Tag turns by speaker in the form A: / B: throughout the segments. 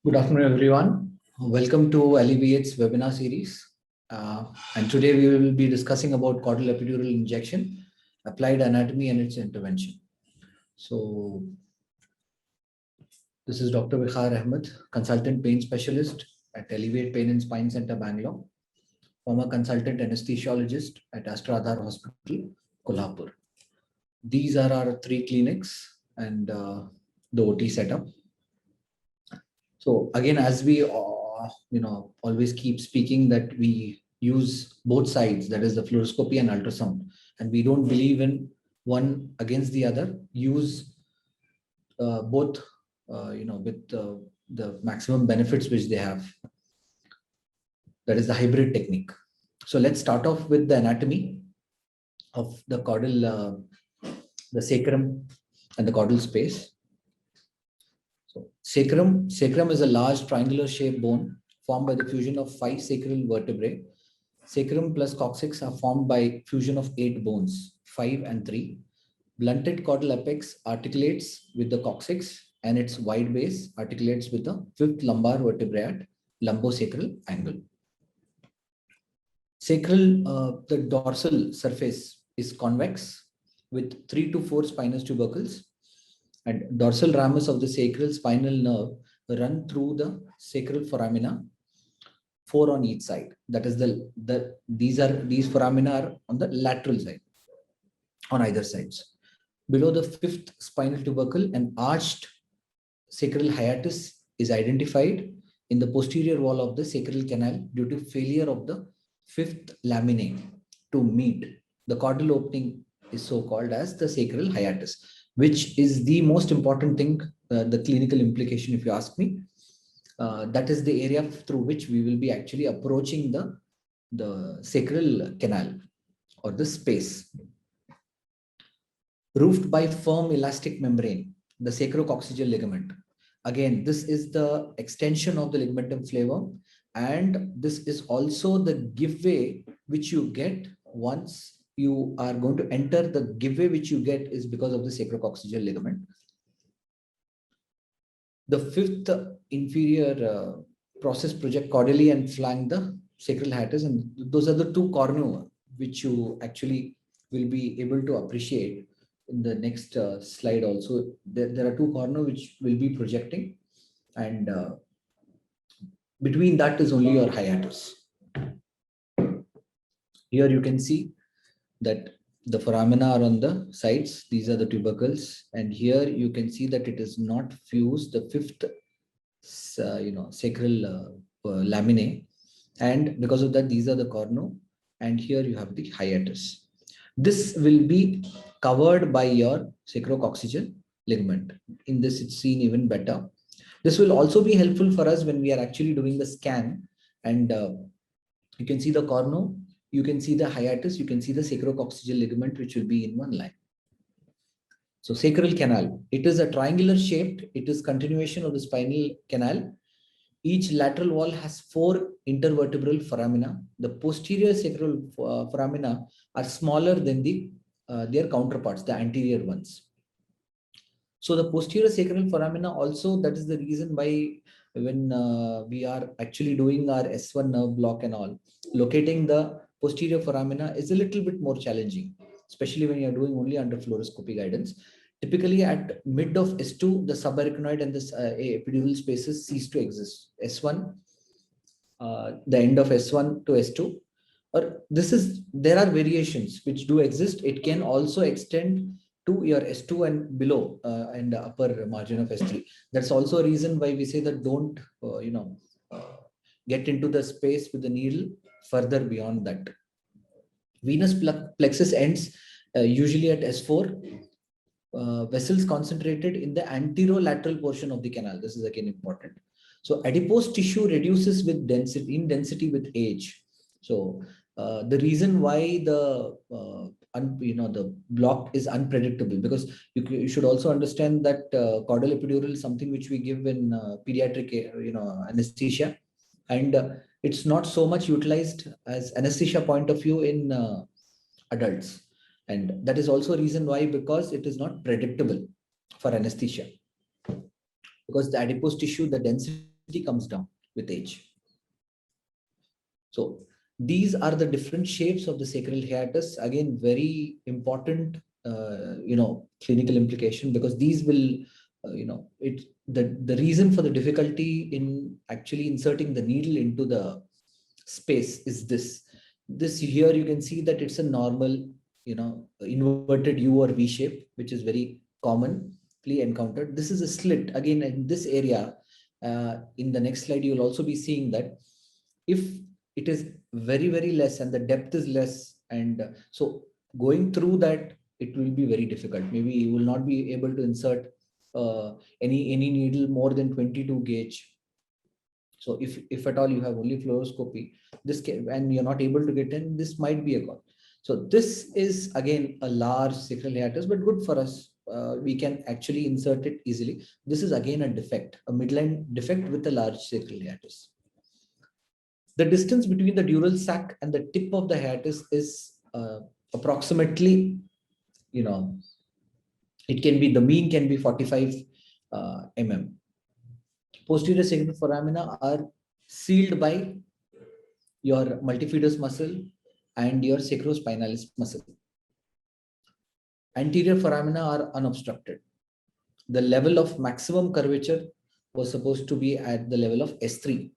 A: Good afternoon, everyone. Welcome to Alleviate's webinar series. And today we will be discussing about caudal epidural injection, applied anatomy and its intervention. So this is Dr. Wiquar Ahmed, consultant pain specialist at Alleviate Pain and Spine Center, Bangalore, former consultant anesthesiologist at Astradhar Hospital, Kolhapur. These are our three clinics and the OT setup. So again, as we always keep speaking that we use both sides, that is the fluoroscopy and ultrasound, and we don't believe in one against the other. Use both, with the maximum benefits which they have. That is the hybrid technique. So let's start off with the anatomy of the caudal, the sacrum and the caudal space. So sacrum is a large triangular shaped bone formed by the fusion of 5 sacral vertebrae. Sacrum plus coccyx are formed by fusion of 8 bones, 5 and 3. Blunted caudal apex articulates with the coccyx and its wide base articulates with the 5th lumbar vertebrae at lumbosacral angle. Sacral, the dorsal surface is convex with 3 to 4 spinous tubercles, and dorsal ramus of the sacral spinal nerve run through the sacral foramina, 4 on each side. That is these foramina are on the lateral side, on either sides. Below the 5th spinal tubercle, an arched sacral hiatus is identified in the posterior wall of the sacral canal due to failure of the 5th laminae to meet. The caudal opening is so called as the sacral hiatus, which is the most important thing, the clinical implication, if you ask me. That is the area through which we will be actually approaching the sacral canal or the space. Roofed by firm elastic membrane, the sacrococcygeal ligament. Again, this is the extension of the ligamentum flavum, and this is also the give way which you get once you are going to enter. The give way which you get is because of the sacrococcygeal ligament. The 5th inferior process project caudally and flank the sacral hiatus, and those are the 2 cornua which you actually will be able to appreciate in the next slide. Also, there are 2 cornua which will be projecting, and between that is only your hiatus. Here you can see that the foramina are on the sides. These are the tubercles, and here you can see that it is not fused, the 5th sacral laminae, and because of that these are the cornu, and here you have the hiatus. This will be covered by your sacrococcygeal ligament. In this it's seen even better. This will also be helpful for us when we are actually doing the scan, and you can see the cornu, you can see the hiatus, you can see the sacrococcygeal ligament, which will be in one line. So sacral canal, it is a triangular shaped, it is continuation of the spinal canal. Each lateral wall has 4 intervertebral foramina. The posterior sacral foramina are smaller than their counterparts, the anterior ones. So the posterior sacral foramina also, that is the reason why when we are actually doing our S1 nerve block and all, locating the posterior foramina is a little bit more challenging, especially when you are doing only under fluoroscopy guidance. Typically at mid of S2, the subarachnoid and the epidural spaces cease to exist. S1, the end of S1 to S2, or there are variations which do exist. It can also extend to your S2 and below and the upper margin of S3. That's also a reason why we say that don't get into the space with the needle further beyond that. Venous plexus ends usually at S4. Vessels concentrated in the anterolateral portion of the canal. This is again important. So adipose tissue reduces with density with age. So the reason why the block is unpredictable, because you should also understand that caudal epidural is something which we give in pediatric anesthesia, and it's not so much utilized as anesthesia point of view in adults. And that is also a reason why, because it is not predictable for anesthesia, because the adipose tissue, the density comes down with age. So these are the different shapes of the sacral hiatus. Again, very important, clinical implication, because these will, the reason for the difficulty in actually inserting the needle into the space is this. This here you can see that it's a normal, inverted U or V shape, which is very commonly encountered. This is a slit. Again, in this area, in the next slide, you will also be seeing that if it is very, very less and the depth is less, and so going through that, it will be very difficult. Maybe you will not be able to insert any needle more than 22 gauge. So if at all you have only fluoroscopy, this can, and you're not able to get in, this might be a cause. So this is again a large sacral hiatus, but good for us. We can actually insert it easily. This is again a defect, a midline defect with a large sacral hiatus. The distance between the dural sac and the tip of the hiatus is approximately, it can be, the mean can be 45 mm. Posterior sacral foramina are sealed by your multifidus muscle and your sacrospinalis muscle. Anterior foramina are unobstructed. The level of maximum curvature was supposed to be at the level of S3.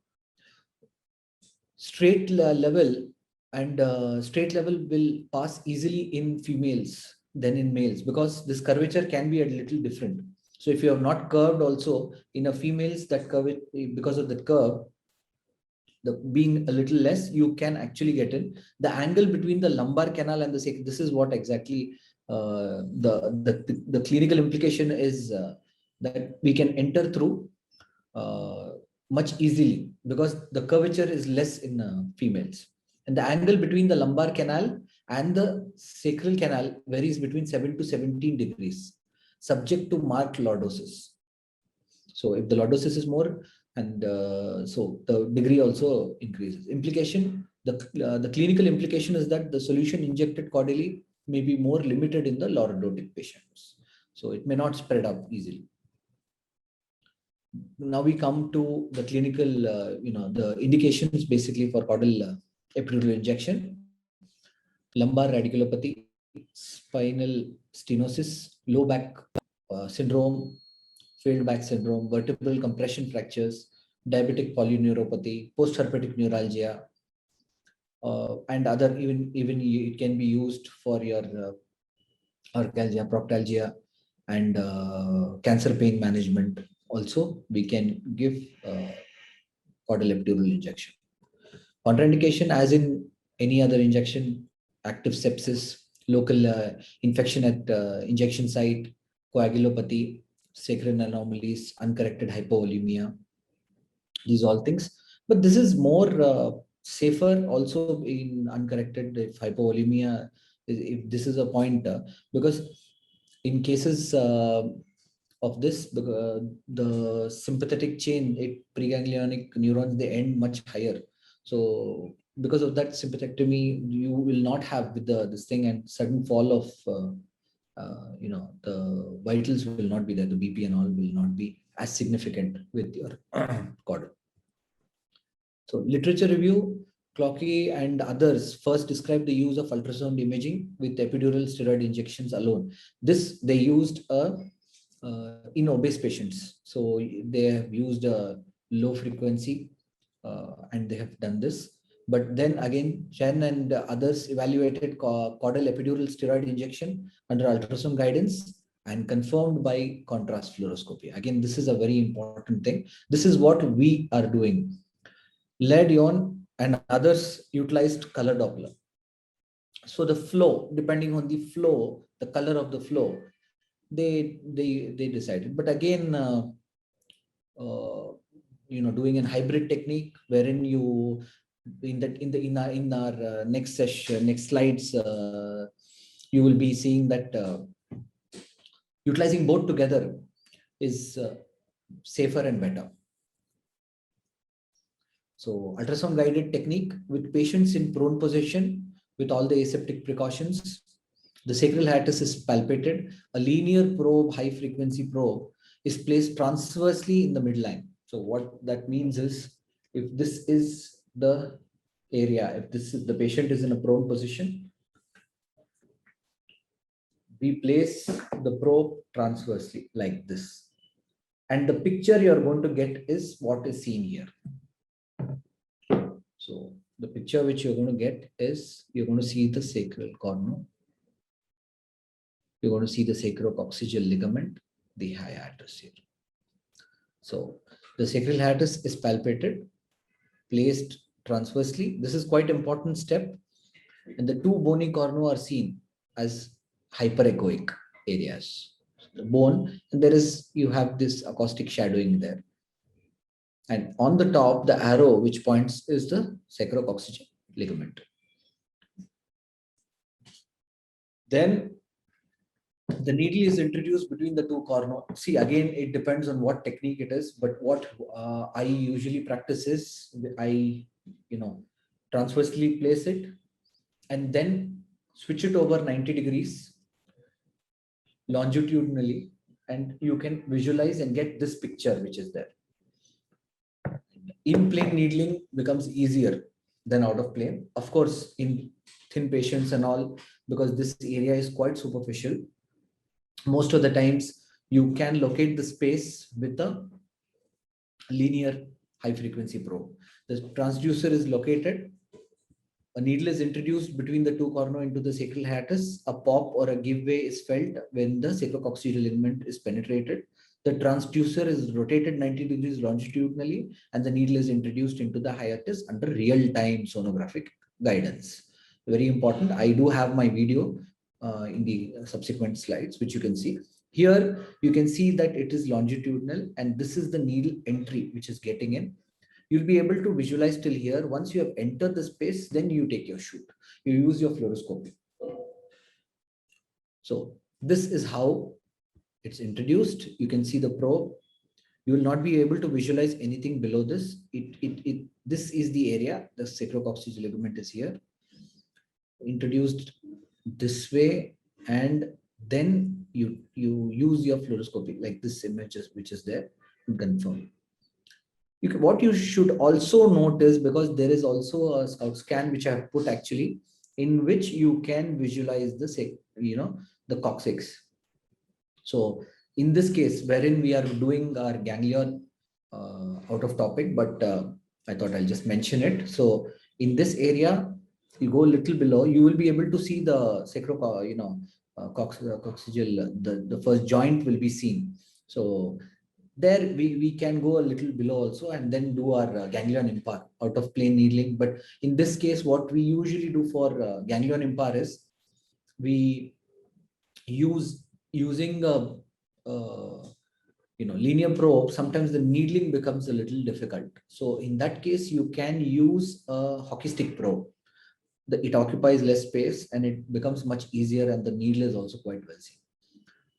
A: Straight level will pass easily in females than in males, because this curvature can be a little different. So if you have not curved also in a females, that curve, because of the curve, the being a little less, you can actually get in. The angle between the lumbar canal and the sacral, this is what exactly the clinical implication is, that we can enter through much easily, because the curvature is less in females. And the angle between the lumbar canal and the sacral canal varies between 7 to 17 degrees, subject to marked lordosis. So if the lordosis is more, and so the degree also increases. Implication, the clinical implication is that the solution injected caudally may be more limited in the lordotic patients. So it may not spread up easily. Now we come to the clinical, the indications basically for caudal epidural injection: lumbar radiculopathy, spinal stenosis, low back syndrome, failed back syndrome, vertebral compression fractures, diabetic polyneuropathy, post-herpetic neuralgia, and other, even it can be used for your arcalgia, proctalgia, and cancer pain management. Also, we can give caudal epidural injection. Contraindication, as in any other injection: active sepsis, local infection at injection site, coagulopathy, sacral anomalies, uncorrected hypovolemia, these all things. But this is more safer also in uncorrected if hypovolemia, if this is a point, because in cases of this, the sympathetic chain, preganglionic neurons, they end much higher. So because of that sympathectomy, you will not have with this thing, and sudden fall of the vitals will not be there. The BP and all will not be as significant with your caudal. So literature review: Clocky and others first described the use of ultrasound imaging with epidural steroid injections alone. This they used in obese patients. So they have used a low frequency and they have done this. But then again, Chen and others evaluated caudal epidural steroid injection under ultrasound guidance and confirmed by contrast fluoroscopy. Again, this is a very important thing. This is what we are doing. Ledion and others utilized color Doppler. So the flow, depending on the flow, the color of the flow, they decided. But again, doing a hybrid technique wherein you in our next session, next slides, you will be seeing that utilizing both together is safer and better. So ultrasound guided technique with patients in prone position with all the aseptic precautions. The sacral hiatus is palpated. A linear probe, high frequency probe, is placed transversely in the midline. So what that means is, if this is the area, if this is the patient is in a prone position, we place the probe transversely like this. And the picture you're going to get is what is seen here. So the picture which you're going to get is, you're going to see the sacral cornu. You're going to see the sacrococcygeal ligament, the hiatus here. So the sacral hiatus is palpated, placed transversely. This is quite important step. And the two bony cornu are seen as hyperechoic areas. The bone, and there is, you have this acoustic shadowing there. And on the top, the arrow which points is the sacrococcygeal ligament. Then the needle is introduced between the two cornu. See, again, it depends on what technique it is, but what I usually practice is, I, transversely place it and then switch it over 90 degrees longitudinally, and you can visualize and get this picture which is there. In plane needling becomes easier than out of plane. Of course, in thin patients and all, because this area is quite superficial, most of the times you can locate the space with a linear high frequency probe. The transducer is located, a needle is introduced between the two cornu into the sacral hiatus, a pop or a give way is felt when the sacrococcygeal ligament is penetrated. The transducer is rotated 90 degrees longitudinally, and the needle is introduced into the hiatus under real-time sonographic guidance. Very important. I do have my video in the subsequent slides, which you can see. Here, you can see that it is longitudinal, and this is the needle entry, which is getting in. You'll be able to visualize till here. Once you have entered the space, then you take your shoot. You use your fluoroscopy. So this is how it's introduced. You can see the probe. You will not be able to visualize anything below this. This is the area. The sacrococcygeal ligament is here. Introduced this way, and then you use your fluoroscopy like this image which is there to confirm. What you should also notice, because there is also a scout scan which I have put actually, in which you can visualize the coccyx. So in this case, wherein we are doing our ganglion, out of topic, but I thought I'll just mention it. So in this area, you go a little below, you will be able to see the coccygeal, the first joint will be seen. So there we can go a little below also, and then do our ganglion impar out of plane needling. But in this case, what we usually do for ganglion impar is, we using linear probe. Sometimes the needling becomes a little difficult. So in that case, you can use a hockey stick probe. It occupies less space and it becomes much easier, and the needle is also quite well seen.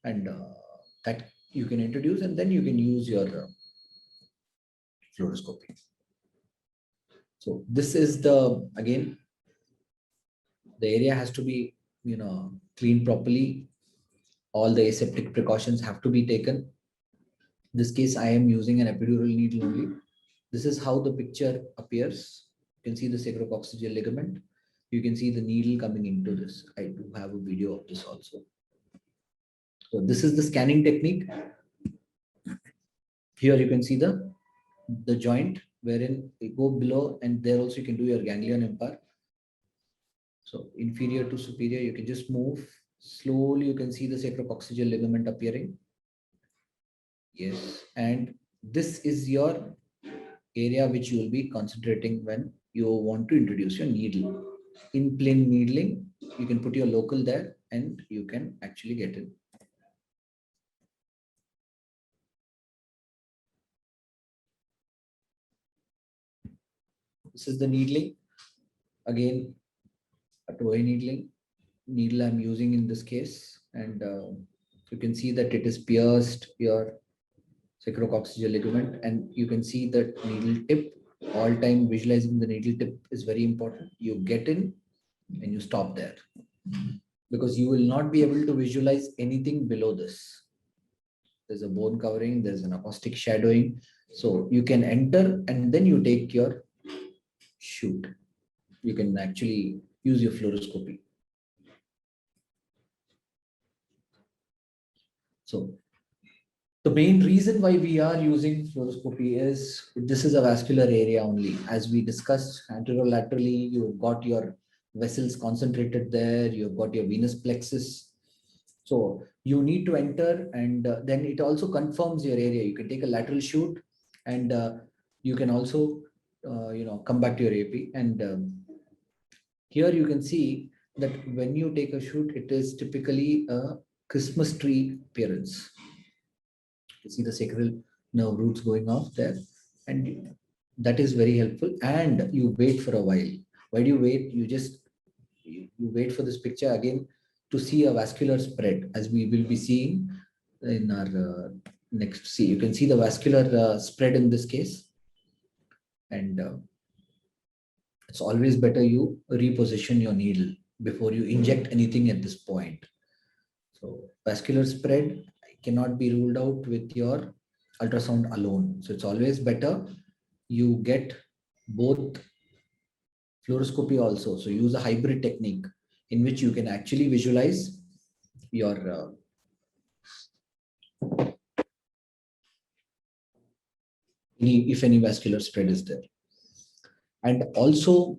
A: And that you can introduce, and then you can use your fluoroscopy. So this is again, the area has to be cleaned properly. All the aseptic precautions have to be taken. In this case, I am using an epidural needle only. This is how the picture appears. You can see the sacrococcygeal ligament. You can see the needle coming into this. I do have a video of this also. So this is the scanning technique. Here you can see the joint wherein you go below, and there also you can do your ganglion impar. So inferior to superior, you can just move slowly. You can see the sacrococcygeal ligament appearing. Yes, and this is your area which you will be concentrating when you want to introduce your needle. In plane needling, you can put your local there and you can actually get it. This is the needling. Again, a two-way needle I'm using in this case, and you can see that it is pierced your sacrococcygeal ligament, and you can see that needle tip. All time visualizing the needle tip is very important. You get in and you stop there, because you will not be able to visualize anything below this. There's a bone covering, there's an acoustic shadowing. So you can enter and then you take your shoot. You can actually use your fluoroscopy. So the main reason why we are using fluoroscopy is this is a vascular area only. As we discussed, anterolaterally, you've got your vessels concentrated there, you've got your venous plexus. So you need to enter, and then it also confirms your area. You can take a lateral shoot, and you can also, come back to your AP. And here you can see that when you take a shoot, it is typically a Christmas tree appearance. You see the sacral nerve roots going off there, and that is very helpful. And you wait for a while. Why do you wait? You wait for this picture again to see a vascular spread, as we will be seeing in our next. See, you can see the vascular spread in this case, and it's always better you reposition your needle before you inject anything at this point. So vascular spread cannot be ruled out with your ultrasound alone. So it's always better you get both fluoroscopy also. So use a hybrid technique in which you can actually visualize your if any vascular spread is there. And also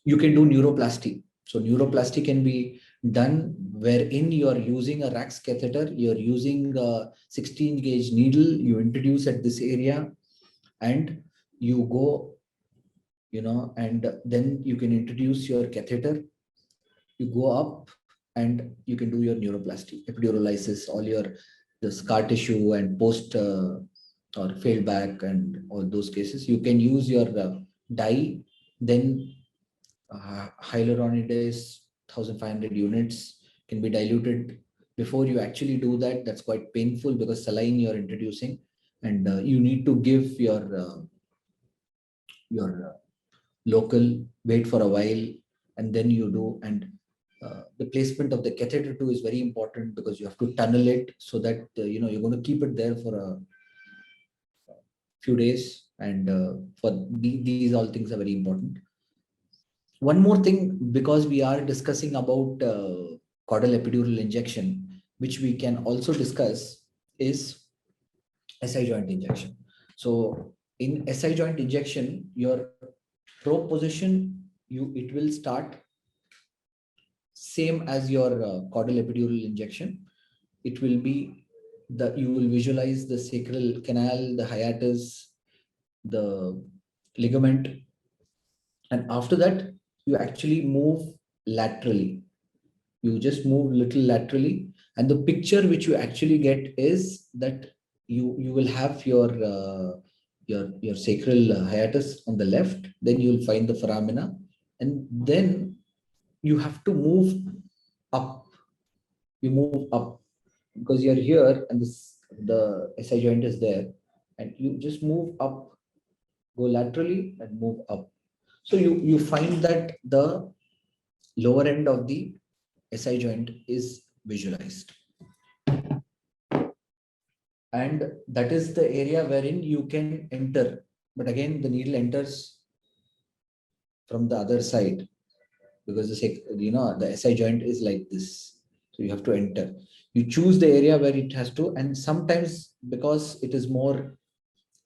A: you can do neuroplasty. So neuroplasty can be done wherein you are using a Rax catheter, you're using a 16 gauge needle, you introduce at this area, and you go, and then you can introduce your catheter, you go up, and you can do your neuroplasty, epiduralolysis, all your the scar tissue and post or failed back and all those cases. You can use your dye, then hyaluronidase 1500 units can be diluted. Before you actually do that, that's quite painful because saline you're introducing, and you need to give your local, wait for a while, and then you do. And the placement of the catheter too is very important because you have to tunnel it so that you're going to keep it there for a few days, and these all things are very important. One more thing, because we are discussing about caudal epidural injection, which we can also discuss, is SI joint injection. So in SI joint injection, your probe position, it will start same as your caudal epidural injection. It will be you will visualize the sacral canal, the hiatus, the ligament, and after that you actually move laterally. You just move little laterally, and the picture which you actually get is that you will have your sacral hiatus on the left, then you will find the foramina, and then you have to move up. You move up because you're here and the SI joint is there, and you just move up, go laterally and move up. So you find that the lower end of the SI joint is visualized, and that is the area wherein you can enter. But again, the needle enters from the other side because the SI joint is like this. So you have to enter. You choose the area where it has to, and sometimes because it is more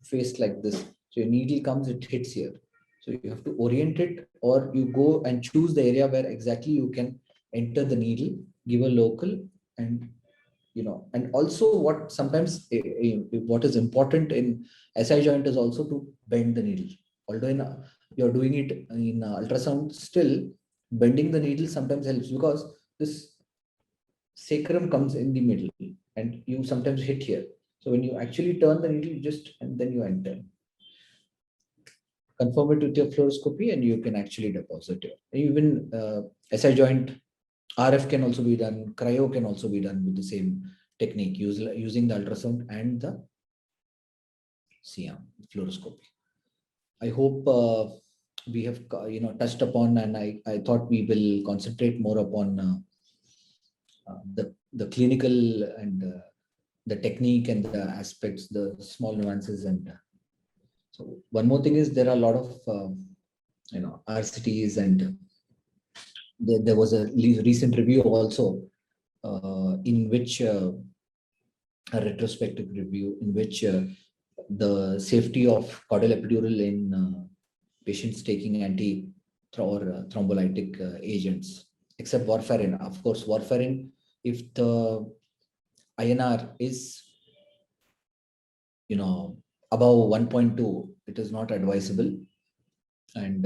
A: faced like this, so your needle comes, it hits here. So you have to orient it, or you go and choose the area where exactly you can enter the needle, give a local, and and also what sometimes what is important in SI joint is also to bend the needle. Although you're doing it in ultrasound, still bending the needle sometimes helps because this sacrum comes in the middle and you sometimes hit here. So when you actually turn the needle, and then you enter. Confirm it with your fluoroscopy and you can actually deposit it. Even SI joint RF can also be done. Cryo can also be done with the same technique, using the ultrasound and the CM fluoroscopy. I hope we have touched upon, and I thought we will concentrate more upon the clinical and the technique and the aspects, the small nuances. And so one more thing is there are a lot of RCTs, and there was a recent review also in which a retrospective review in which the safety of caudal epidural in patients taking anti or thrombolytic agents, except warfarin. Of course, warfarin, if the INR is above 1.2, it is not advisable. And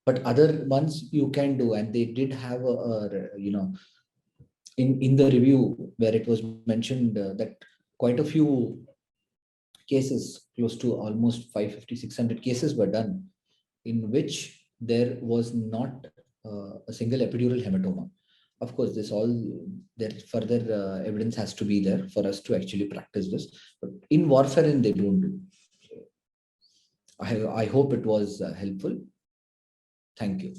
A: but other ones you can do, and they did have in the review where it was mentioned that quite a few cases, close to almost 550-600 cases were done in which there was not a single epidural hematoma. Of course, this all there further evidence has to be there for us to actually practice this. But in warfarin, they don't do. So I hope it was helpful. Thank you.